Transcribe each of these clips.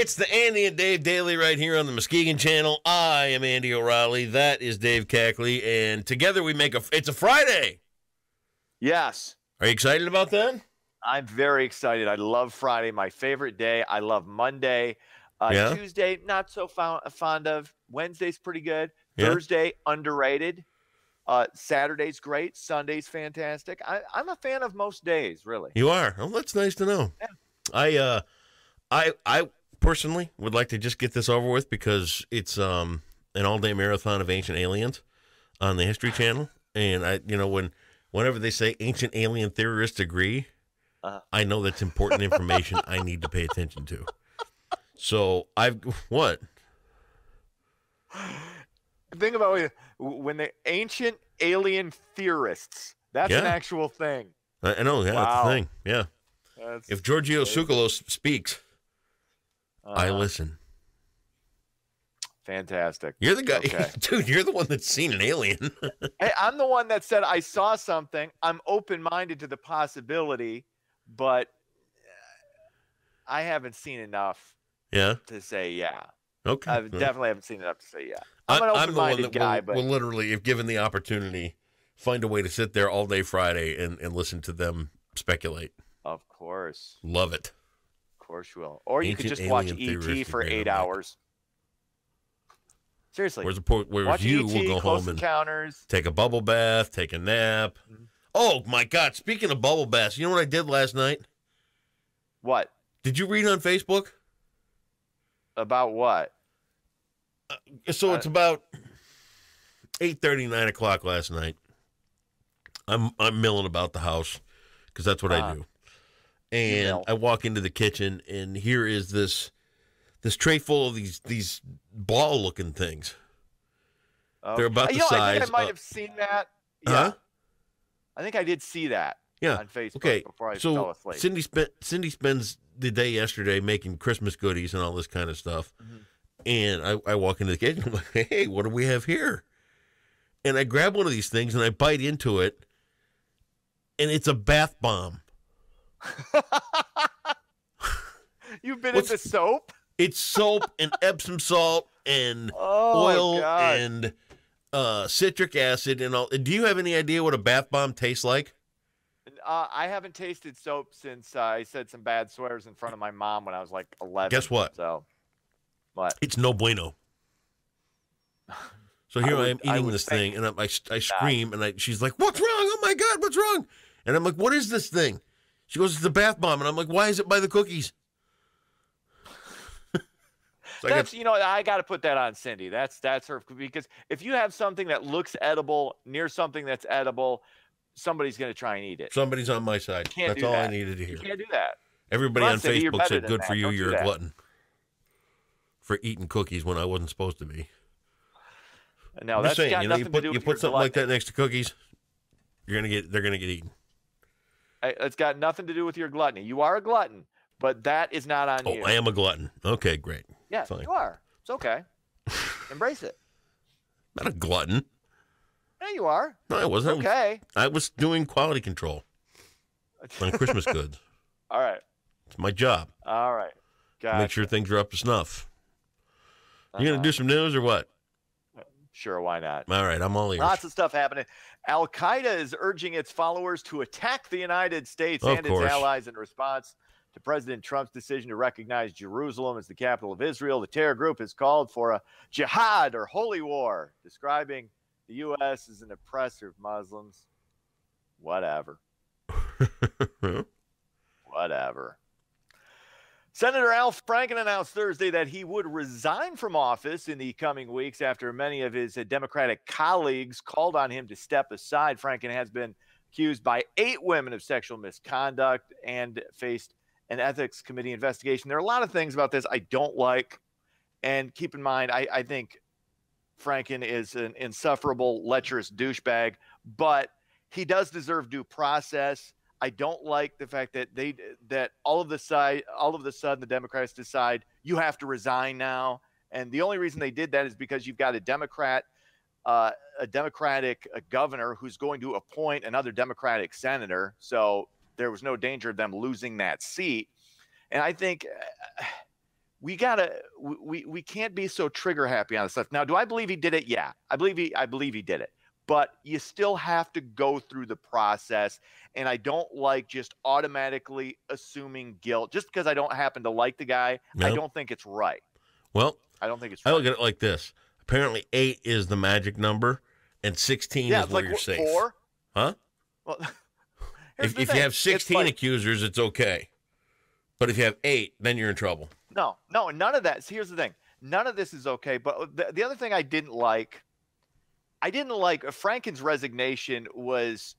It's the Andy and Dave Daily right here on the Muskegon channel. I am Andy O'Reilly. That is Dave Cackley. And together we make it's a Friday. Yes. Are you excited about that? I'm very excited. I love Friday, my favorite day. I love Monday. Yeah? Tuesday, not so fond of. Wednesday's pretty good. Yeah? Thursday, underrated. Saturday's great. Sunday's fantastic. I'm a fan of most days, really. You are? Oh, that's nice to know. Yeah. I personally would like to just get this over with because it's an all-day marathon of ancient aliens on the History Channel. And whenever they say ancient alien theorists agree, I know that's important information I need to pay attention to. So what? Think about when the ancient alien theorists, that's an actual thing. I know, yeah, wow. That's the thing, yeah. If Giorgio Tsoukalos speaks, I listen. Fantastic. You're the guy, okay. Dude, you're the one that's seen an alien. Hey, I'm the one that said I saw something. I'm open-minded to the possibility, but I haven't seen enough to say yeah. Okay. I definitely haven't seen enough to say yeah. I'm an open-minded the one that guy, will literally, if given the opportunity, find a way to sit there all day Friday and listen to them speculate. Of course. Love it. Of course you will. Or you could just watch E.T. for 8 hours. Seriously. Whereas you will go home and take a bubble bath, take a nap. Mm-hmm. Oh, my God. Speaking of bubble baths, you know what I did last night? What? Did you read on Facebook? About what? So it's about 8:30, 9 o'clock last night. I'm milling about the house because that's what I do. And I walk into the kitchen, and here is this tray full of these ball-looking things. They're about the size. I think I might have seen that. Yeah. Huh? I think I did see that on Facebook before I fell asleep. Cindy spends the day yesterday making Christmas goodies and all this kind of stuff. Mm-hmm. And I walk into the kitchen, I'm like, hey, what do we have here? And I grab one of these things, and I bite into it, and it's a bath bomb. You've been into soap? It's soap and Epsom salt and oil and citric acid and all. Do you have any idea what a bath bomb tastes like? I haven't tasted soap since I said some bad swears in front of my mom when I was like 11. Guess what? So, what? It's no bueno. So here I am eating this thing, and I scream, and she's like, "What's wrong? Oh my God, what's wrong?" And I'm like, "What is this thing?" She goes, "It's a bath bomb," and I'm like, "Why is it by the cookies?" So I got to put that on Cindy. That's her, because if you have something that looks edible near something that's edible, somebody's going to try and eat it. Somebody's on my side. That's all I needed to hear. You can't do that. Everybody on Facebook said, "Good for you. You're a glutton for eating cookies when I wasn't supposed to be." No, that's got nothing to do with you put something like that next to cookies, they're gonna get eaten. It's got nothing to do with your gluttony. You are a glutton, but that is not on you. Oh, I am a glutton. Okay, great. Yeah, fine. You are. It's okay. Embrace it. Not a glutton. Yeah, you are. No, I wasn't. Okay. I was doing quality control on Christmas goods. All right. It's my job. All right. Gotcha. Make sure things are up to snuff. You gonna do some news or what? Sure, why not? All right, I'm all ears. Lots of stuff happening. Al-Qaeda is urging its followers to attack the United States and its allies in response to President Trump's decision to recognize Jerusalem as the capital of Israel. The terror group has called for a jihad or holy war, describing the U.S. as an oppressor of Muslims. Whatever. Whatever. Senator Al Franken announced Thursday that he would resign from office in the coming weeks after many of his Democratic colleagues called on him to step aside. Franken has been accused by 8 women of sexual misconduct and faced an ethics committee investigation. There are a lot of things about this I don't like. And keep in mind, I think Franken is an insufferable, lecherous douchebag, but he does deserve due process. I don't like the fact that all of a sudden the Democrats decide you have to resign now, and the only reason they did that is because you've got a Democratic governor who's going to appoint another Democratic senator, so there was no danger of them losing that seat. And I think we can't be so trigger happy on this stuff. Now, do I believe he did it? Yeah, I believe he did it. But you still have to go through the process, and I don't like just automatically assuming guilt just because I don't happen to like the guy. No. I don't think it's right. Well, I don't think it's I right. look at it like this. Apparently 8 is the magic number, and 16 is where you're safe. 4? Huh? Well, if you have 16 accusers, it's okay. But if you have 8, then you're in trouble. No, none of that. So here's the thing. None of this is okay. But the other thing I didn't like Franken's resignation was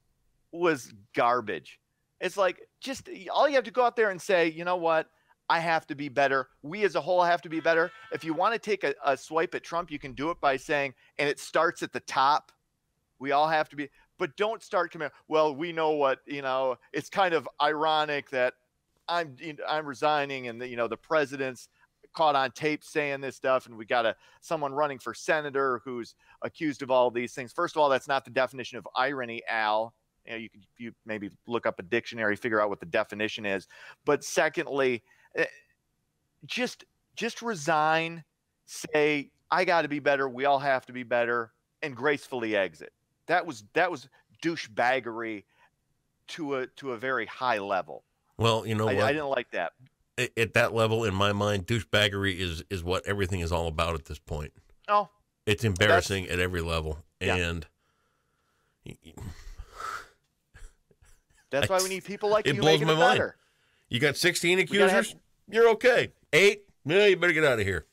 garbage. It's like, just all you have to go out there and say, you know what? I have to be better. We as a whole have to be better. If you want to take a swipe at Trump, you can do it by saying, and it starts at the top. We all have to be, but don't start coming. Well, we know what, it's kind of ironic that I'm resigning, and the president's caught on tape saying this stuff, and we got someone running for senator who's accused of all these things. First of all, that's not the definition of irony, Al. You maybe look up a dictionary, figure out what the definition is. But secondly, just resign, say, I got to be better. We all have to be better, and gracefully exit. That was douchebaggery to a very high level. Well, you know what? I didn't like that. At that level, in my mind, douchebaggery is what everything is all about at this point. Oh, it's embarrassing at every level, yeah. And that's why we need people like you. It blows my mind. Better. You got 16 accusers, you're okay. 8, no, you better get out of here.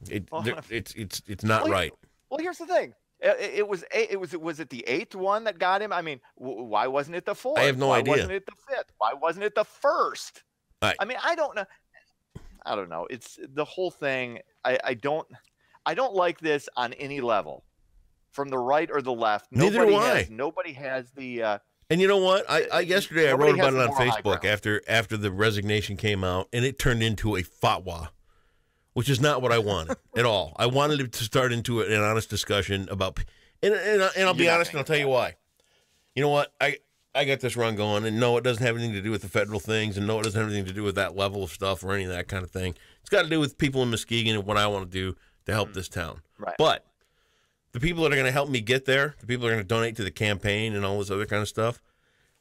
It's not right. Well, here's the thing. It was it the 8th one that got him? I mean, why wasn't it the 4th? I have no idea. Why wasn't it the 5th? Why wasn't it the 1st? I mean, I don't know. It's the whole thing. I don't like this on any level, from the right or the left. Neither do I. Nobody has the. And you know what? Yesterday I wrote about it on Facebook after the resignation came out, and it turned into a fatwa, which is not what I wanted at all. I wanted it to start into an honest discussion about, and I'll be honest, and I'll tell you why. You know what? I got this run going, and no, it doesn't have anything to do with the federal things, and no, it doesn't have anything to do with that level of stuff or any of that kind of thing. It's got to do with people in Muskegon and what I want to do to help this town. Right. But the people that are going to help me get there, the people that are going to donate to the campaign and all this other kind of stuff,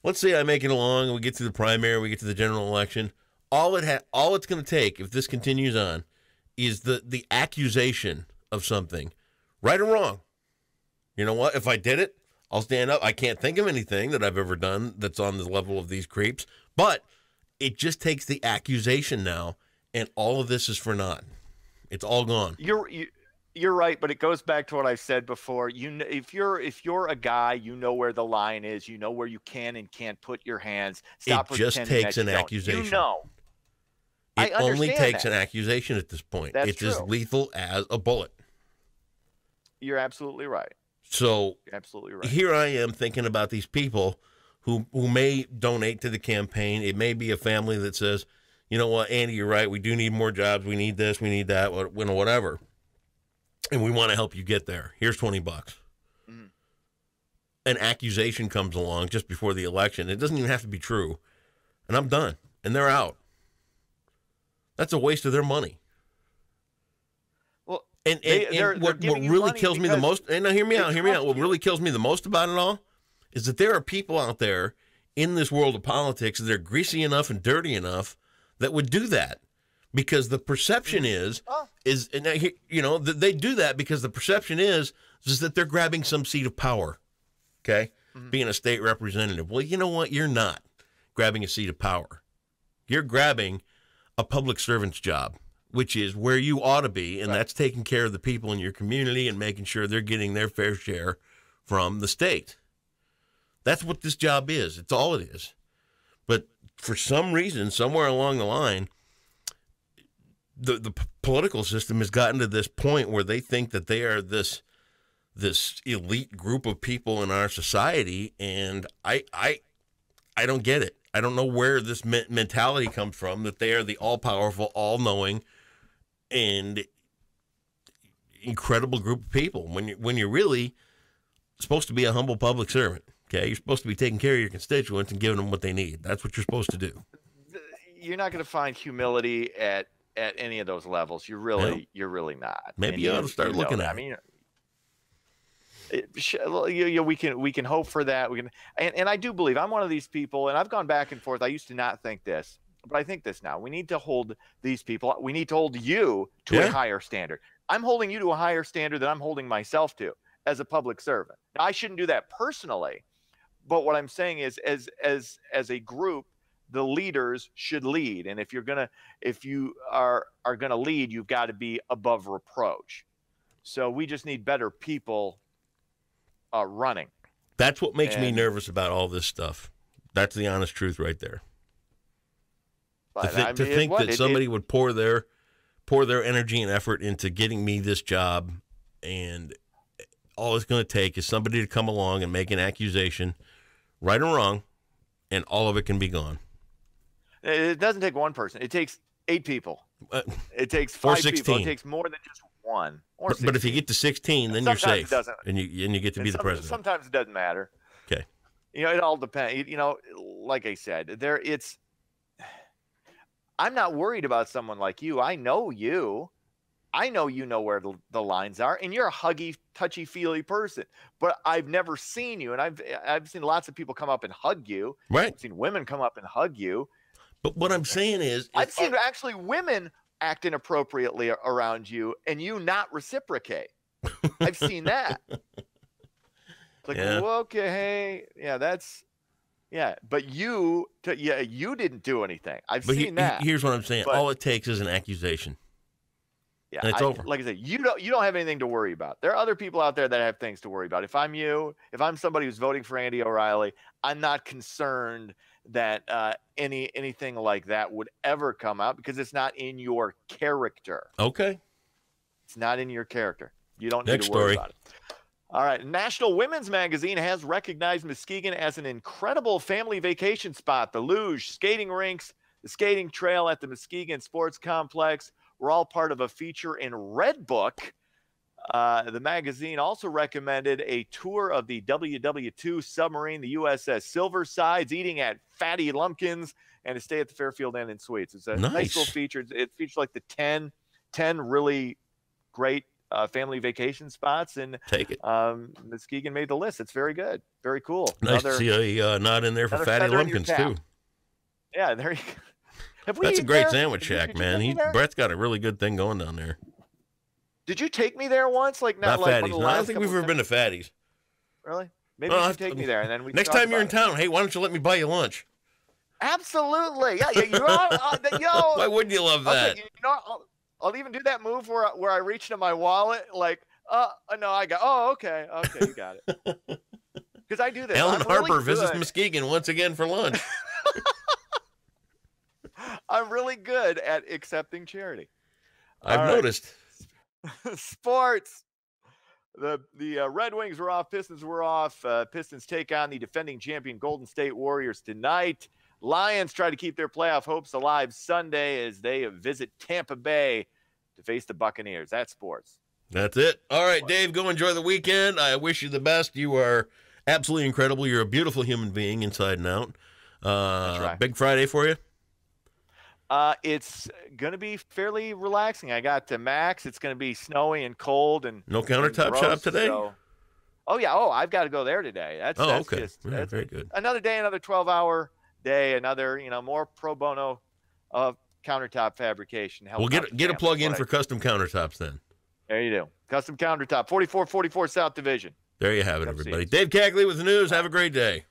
let's say I make it along and we get to the primary, we get to the general election. All it's going to take, if this continues on, is the accusation of something, right or wrong. You know what? If I did it, I'll stand up. I can't think of anything that I've ever done that's on the level of these creeps, but it just takes the accusation now, and all of this is for naught. It's all gone. You're right, but it goes back to what I've said before. If you're a guy, you know where the line is. You know where you can and can't put your hands. Stop. It just takes an accusation. You know. It only takes an accusation at this point. It's as lethal as a bullet. You're absolutely right. So you're absolutely right. Here I am thinking about these people who may donate to the campaign. It may be a family that says, you know what, Andy, you're right. We do need more jobs. We need this. We need that. Whatever. And we want to help you get there. Here's $20. Mm-hmm. An accusation comes along just before the election. It doesn't even have to be true. And I'm done. And they're out. That's a waste of their money. Well, and what really kills me the most, and now hear me out. What really kills me the most about it all is that there are people out there in this world of politics that are greasy enough and dirty enough that would do that. Because the perception is they do that because the perception is that they're grabbing some seat of power, okay? Mm-hmm. Being a state representative. Well, you know what? You're not grabbing a seat of power. You're grabbing a public servant's job, which is where you ought to be, and that's taking care of the people in your community and making sure they're getting their fair share from the state. That's what this job is. It's all it is. But for some reason, somewhere along the line, the political system has gotten to this point where they think that they are this elite group of people in our society, and I don't get it. I don't know where this mentality comes from, that they are the all-powerful, all-knowing, and incredible group of people when you're really supposed to be a humble public servant. Okay, you're supposed to be taking care of your constituents and giving them what they need. That's what you're supposed to do. You're not going to find humility at any of those levels. You're really not. Maybe you ought to start looking at it. I mean, we can hope for that. We can, and I do believe I'm one of these people, and I've gone back and forth. I used to not think this, but I think this now. We need to hold these people. We need to hold you to a higher standard. I'm holding you to a higher standard than I'm holding myself to as a public servant. Now, I shouldn't do that personally, but what I'm saying is, as a group, the leaders should lead. And if you are gonna lead, you've got to be above reproach. So we just need better people running. That's what makes me nervous about all this stuff. That's the honest truth right there. To think that somebody would pour their energy and effort into getting me this job, and all it's going to take is somebody to come along and make an accusation, right or wrong, and all of it can be gone. It doesn't take one person. It takes 8 people. It takes 5 people. It takes more than just one. But if you get to 16, then you're safe, and you get to be the president. Sometimes it doesn't matter. Okay. It all depends. Like I said, I'm not worried about someone like you. I know you. I know you know where the lines are, and you're a huggy, touchy-feely person. But I've never seen you, and I've seen lots of people come up and hug you. Right. I've seen women come up and hug you. But what I'm saying is, I've seen actually women act inappropriately around you, and you not reciprocate. I've seen that. It's like, okay, but you didn't do anything. I've seen that. Here's what I'm saying. All it takes is an accusation. Yeah, and it's over. Like I said, you don't have anything to worry about. There are other people out there that have things to worry about. If I'm you, if I'm somebody who's voting for Andy O'Reilly, I'm not concerned that anything like that would ever come out, because it's not in your character. Okay. It's not in your character. You don't need to worry about it. All right. National Women's Magazine has recognized Muskegon as an incredible family vacation spot. The luge, skating rinks, the skating trail at the Muskegon Sports Complex were all part of a feature in Redbook. The magazine also recommended a tour of the WW2 submarine, the USS Silversides, eating at Fatty Lumpkins, and a stay at the Fairfield Inn and Suites. It's a nice little feature. It features like the 10 really great family vacation spots, and Muskegon made the list. It's very good. Very cool. Nice to see a nod in there for Fatty Lumpkins, too. Yeah, there you go. That's a great sandwich shack, man. Brett's got a really good thing going down there. Did you take me there once? Not Fatty's. No, I don't think we've ever been to Fatty's. Really? Maybe you should take me there, and then we. Next time you're in town, hey, why don't you let me buy you lunch? Absolutely, yeah. You know, why wouldn't you love that? I'll even do that move where I reach into my wallet, like, no, I got. Oh, okay, you got it. Because I do this. Alan Harper visits Muskegon once again for lunch. I'm really good at accepting charity. I've noticed. Sports. The Red Wings were off. Pistons were off. Pistons take on the defending champion Golden State Warriors tonight. Lions try to keep their playoff hopes alive Sunday as they visit Tampa Bay to face the Buccaneers. That's sports. That's it. All right, Dave, go enjoy the weekend. I wish you the best. You are absolutely incredible. You're a beautiful human being inside and out. That's right. Big Friday for you? It's going to be fairly relaxing. I got to Max. It's going to be snowy and cold and no countertop shop today. So, I've got to go there today. That's okay. That's very good. Another day, another 12-hour day, another more pro bono countertop fabrication. We'll get a plug in for custom countertops then. There you do. Custom countertop, 4444 South Division. There you have it, everybody. Dave Cagley with the news. Have a great day.